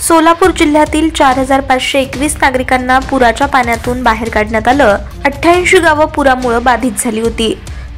सोलापूर जिल्ह्यातील 4521 नागरिकांना पुराच्या पाण्यातून बाहेर काढण्यात आलं। 88 गावं पुरामुळे बाधित झाली होती।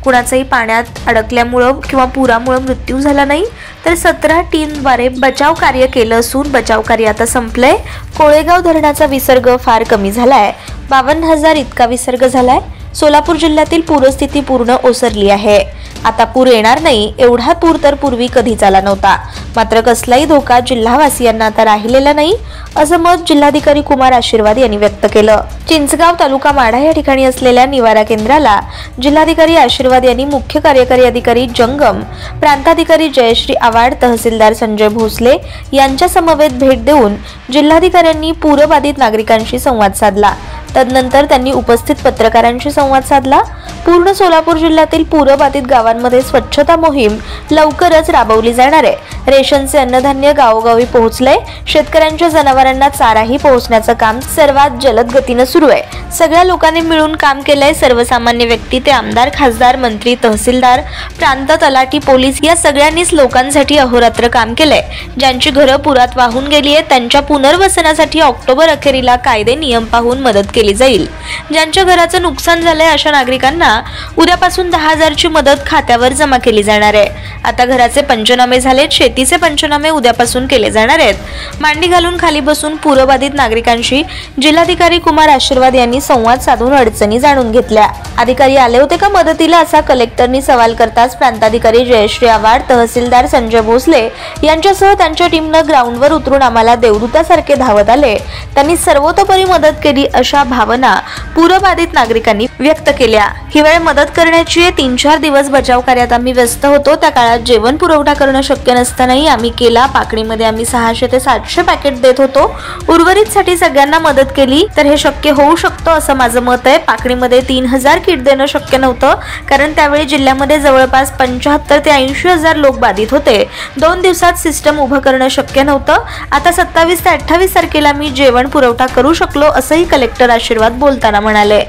कुणाचाही पाण्यात अडकल्यामुळे किंवा पुरामुळे मृत्यू झाला नाही, तर 17 टीमद्वारे बचाव कार्य केलं असून बचाव कार्य आता संपलंय। कोळेगाव धरणाचा विसर्ग फार कमी झालाय, 52,000 इतका विसर्ग झालाय। सोलापूर जिल्ह्यातील पूरस्थिती पूर्ण ओसरली आहे। आता पूर येणार नाही एवढा पूर तर पूर्वी कधीच आला नव्हता। मात्र कसलाही धोका जिल्हावासियांना आता राहिलेला नाही, असं मत जिल्हाधिकारी कुमार आशीर्वाद यांनी व्यक्त केलं। चिंचगाव तालुका माढा या ठिकाणी असलेल्या निवारा केंद्राला जिल्हाधिकारी आशीर्वाद यांनी मुख्य कार्यकारी अधिकारी जंगम, प्रांताधिकारी जयश्री आवाड, तहसीलदार संजय भोसले यांच्या समवेत भेट देऊन जिल्हाधिकाऱ्यांनी पूरबाधित नागरिकांशी संवाद साधला। तदनंतर त्यांनी उपस्थित पत्रकारांशी संवाद साधला। पूर्ण सोलापूर जिल्ह्यातील पूरबाधित गावांमध्ये स्वच्छता मोहीम लवकरच राबवली जाणार आहे। रेशनचे अन्नधान्य गावोगावी पोहोचले। शेतकऱ्यांच्या जनावरांना चाराही पोहोचण्याचं काम सर्वात जलद गतीने सुरू आहे। सगळ्या लोकांनी मिळून काम केलंय। सर्वसामान्य व्यक्ती ते आमदार, खासदार, मंत्री, तहसीलदार, प्रांत, तलाठी, पोलीस या सगळ्यांनीच लोकांसाठी अहोरात्र काम केलंय। ज्यांची घरं पुरात वाहून गेली आहेत त्यांच्या पुनर्वसनासाठी ऑक्टोबर अखेरीला कायदे नियम पाहून मदत केली जाईल। ज्यांच्या घराचं नुकसान झालंय अशा नागरिकांना उद्यापासून 10,000 ची मदत खात्यावर जमा केली जाणार आहे। आता घराचे पंचनामे झालेत, शेतीचे पंचनामे उद्यापासून केले जाणार आहेत। मांडी घालून खाली बसून पूरबाधित नागरिकांशी जिल्हाधिकारी कुमार आशीर्वाद यांनी संवाद साधून अडचणी जाणून घेतल्या। अधिकारी आले होते का मदतीला, असा कलेक्टरनी सवाल करताच प्रांताधिकारी जयश्री आवाड, तहसीलदार संजय भोसले यांच्यासह त्यांच्या टीमनं ग्राउंडवर उतरून आम्हाला देवदूतासारखे धावत आले। त्यांनी सर्वतोपरी मदत केली अशा भावना पूरबाधित नागरिकांनी व्यक्त केल्या। ही वेळ मदत करण्याची 3-4 दिवस बचाव कार्यात आम्ही व्यस्त होतो। त्या काळात जेवण पुरवठा करणं शक्य नसतानाही आम्ही केला। पाकणीमध्ये आम्ही 600 ते 700 पॅकेट देत होतो। उर्वरितसाठी सगळ्यांना मदत केली तर हे शक्य होऊ शकतं असं माझं मत आहे। पाकणीमध्ये 3000 किट देणं शक्य नव्हतं, कारण त्यावेळी जिल्ह्यामध्ये जवळपास 75 ते 80,000 लोक बाधित होते। 2 दिवसात सिस्टम उभं करणं शक्य नव्हतं। आता 27 ते 28 तारखेला मी जेवण पुरवठा करू शकलो, असंही कलेक्टर आशीर्वाद बोलताना म्हणाले।